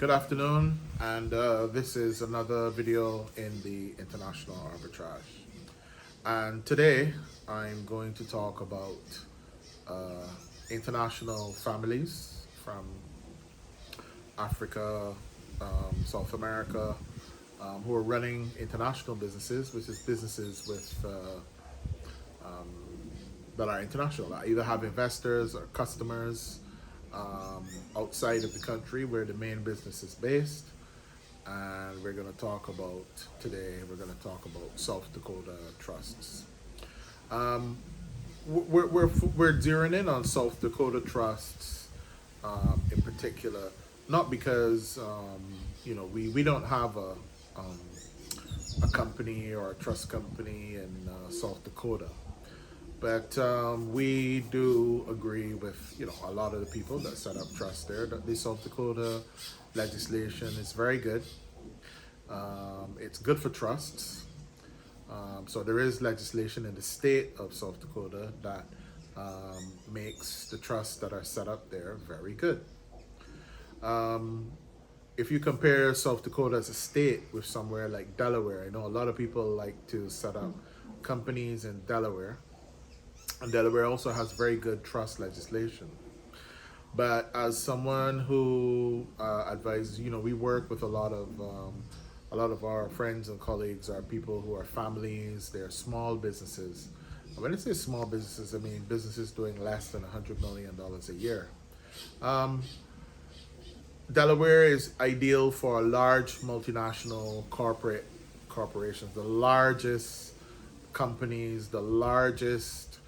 Good afternoon, and this is another video in the international arbitrage. And today I'm going to talk about uh, international families from Africa, South America, who are running international businesses, which is businesses with that are international, that either have investors or customers outside of the country where the main business is based. And we're going to talk about today, we're going to talk about South Dakota trusts. Um, we're zeroing in on South Dakota trusts in particular, not because we don't have um, a company or a trust company in South Dakota. But we do agree with a lot of the people that set up trust there that the South Dakota legislation is very good. It's good for trusts. So there is legislation in the state of South Dakota that makes the trusts that are set up there very good. Um, if you compare South Dakota as a state with somewhere like Delaware, I know a lot of people like to set up companies in Delaware, and Delaware also has very good trust legislation. But as someone who advises, we work with a lot of our friends and colleagues are people who are families. They're small businesses. And when I say small businesses, I mean businesses doing less than $100 million a year. Um, Delaware is ideal for large multinational corporations, the largest companies, the largest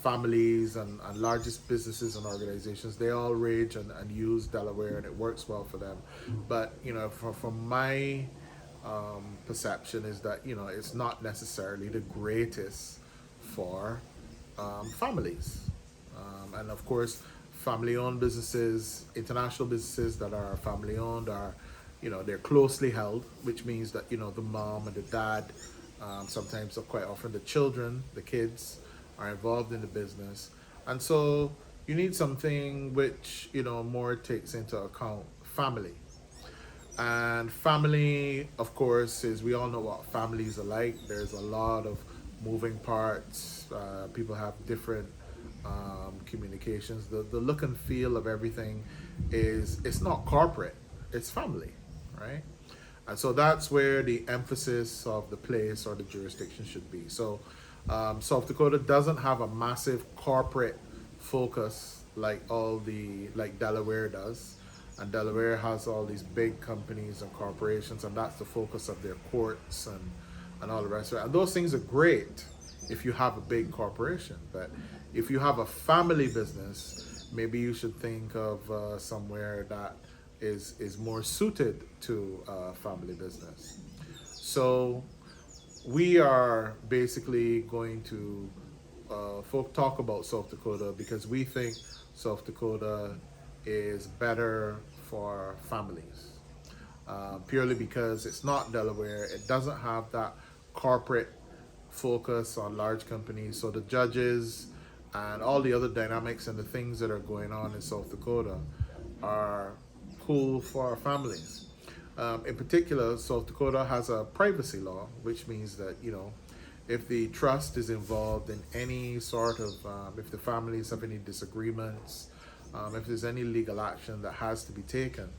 families and largest businesses and organizations. They all rage and use Delaware, and it works well for them. But from my perception is that it's not necessarily the greatest for families, and of course, family-owned businesses, international businesses that are family-owned are, they're closely held, which means that the mom and the dad, sometimes or quite often the children, the kids, are involved in the business, and so you need something which more takes into account family. And family, of course, is we all know what families are like. There's a lot of moving parts. People have different communications. The look and feel of everything is it's not corporate. It's family, right? And so that's where the emphasis of the place or the jurisdiction should be. So South Dakota doesn't have a massive corporate focus like Delaware does, and Delaware has all these big companies and corporations, and that's the focus of their courts and all the rest of it. And those things are great if you have a big corporation, but if you have a family business, maybe you should think of somewhere that is more suited to family business. So we are basically going to talk about South Dakota because we think South Dakota is better for families. Purely because it's not Delaware, it doesn't have that corporate focus on large companies. So the judges and all the other dynamics and the things that are going on in South Dakota are cool for our families. In particular, South Dakota has a privacy law, which means that, if the trust is involved in any sort of, if the families have any disagreements, if there's any legal action that has to be taken,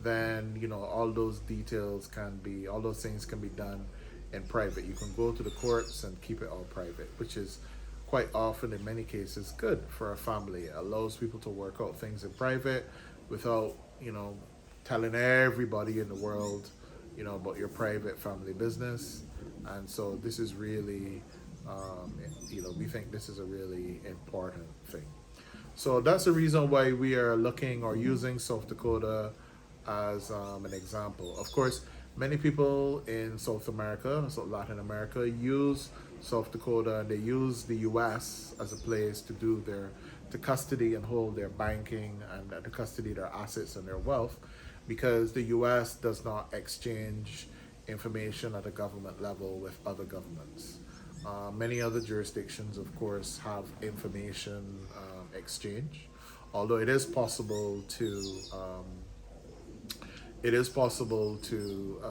then, all those things can be done in private. You can go to the courts and keep it all private, which is quite often, in many cases, good for a family. It allows people to work out things in private without, telling everybody in the world, about your private family business. And so this is really, we think this is a really important thing. So that's the reason why we are looking or using South Dakota as an example. Of course, many people in South America, so Latin America, use South Dakota, and they use the U.S. as a place to to custody and hold their banking and to custody their assets and their wealth, because the U.S. does not exchange information at a government level with other governments. Many other jurisdictions, of course, have information exchange, although it is possible to it is possible to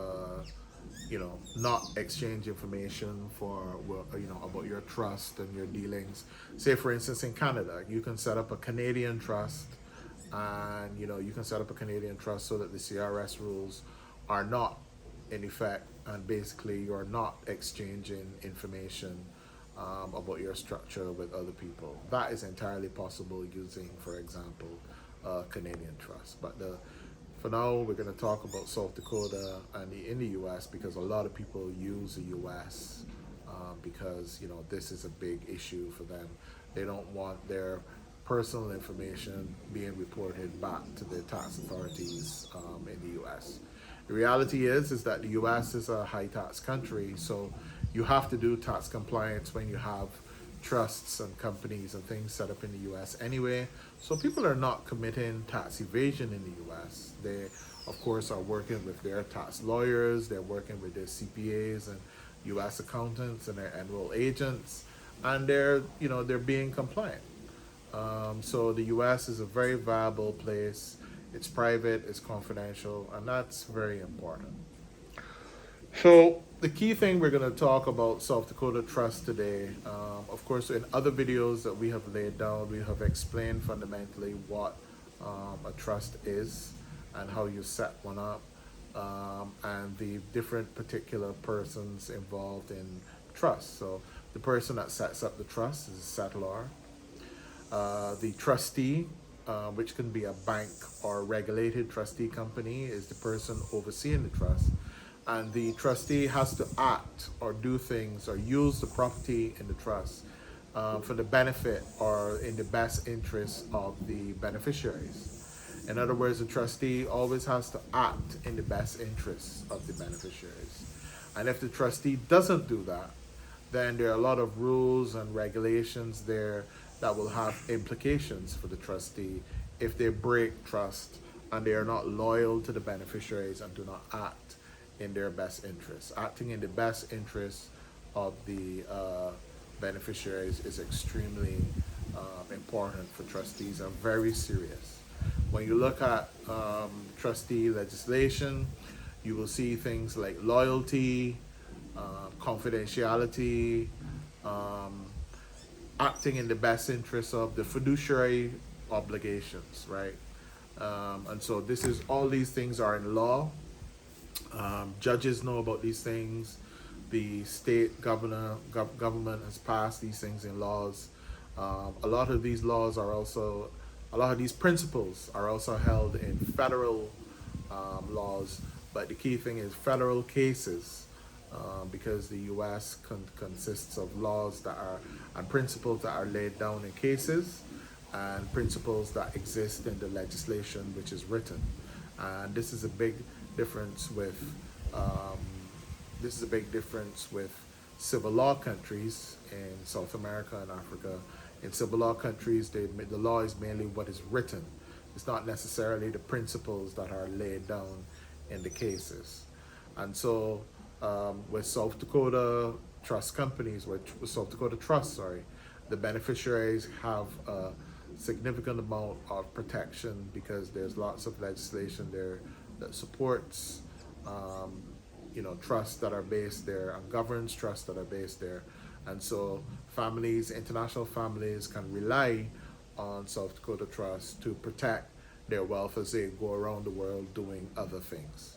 not exchange information for, well, about your trust and your dealings. Say for instance in Canada, you can set up a Canadian trust, and you can set up a Canadian trust so that the CRS rules are not in effect, and basically you're not exchanging information about your structure with other people. That is entirely possible using, for example, Canadian trust. But for now, we're going to talk about South Dakota and in the U.S. because a lot of people use the U.S. Because this is a big issue for them. They don't want their personal information being reported back to the tax authorities in the U.S. The reality is that the U.S. is a high tax country, so you have to do tax compliance when you have trusts and companies and things set up in the U.S. anyway. So people are not committing tax evasion in the U.S. They, of course, are working with their tax lawyers. They're working with their CPAs and U.S. accountants and their enroll agents, and they're being compliant. So the U.S. is a very viable place. It's private, it's confidential, and that's very important. So the key thing we're going to talk about South Dakota Trust today. Of course, in other videos that we have laid down, we have explained fundamentally what a trust is and how you set one up, and the different particular persons involved in trust. So the person that sets up the trust is a settlor. The trustee, which can be a bank or a regulated trustee company, is the person overseeing the trust. And the trustee has to act or do things or use the property in the trust for the benefit or in the best interest of the beneficiaries. In other words, the trustee always has to act in the best interest of the beneficiaries. And if the trustee doesn't do that, then there are a lot of rules and regulations there that will have implications for the trustee if they break trust and they are not loyal to the beneficiaries and do not act in their best interest. Acting in the best interest of the beneficiaries is extremely important for trustees and very serious. When you look at trustee legislation, you will see things like loyalty, confidentiality, acting in the best interest of the fiduciary obligations, right? And so all these things are in law. Judges know about these things. The state government has passed these things in laws. A lot of these principles are also held in federal laws, but the key thing is federal cases, because the U.S. consists of laws and principles that are laid down in cases, and principles that exist in the legislation which is written. And this is a big difference with civil law countries in South America and Africa. In civil law countries, the law is mainly what is written. It's not necessarily the principles that are laid down in the cases. And so with South Dakota trust companies, with South Dakota Trust, the beneficiaries have a significant amount of protection because there's lots of legislation there that supports trusts that are based there and governs trusts that are based there. And so international families can rely on South Dakota Trust to protect their wealth as they go around the world doing other things.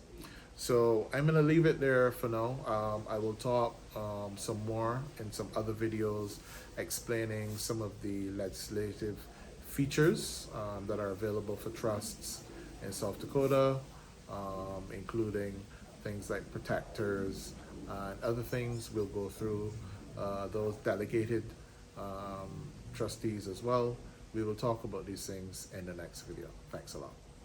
So I'm going to leave it there for now. I will talk some more in some other videos explaining some of the legislative features that are available for trusts in South Dakota, including things like protectors and other things. We'll go through those delegated trustees as well. We will talk about these things in the next video. Thanks a lot.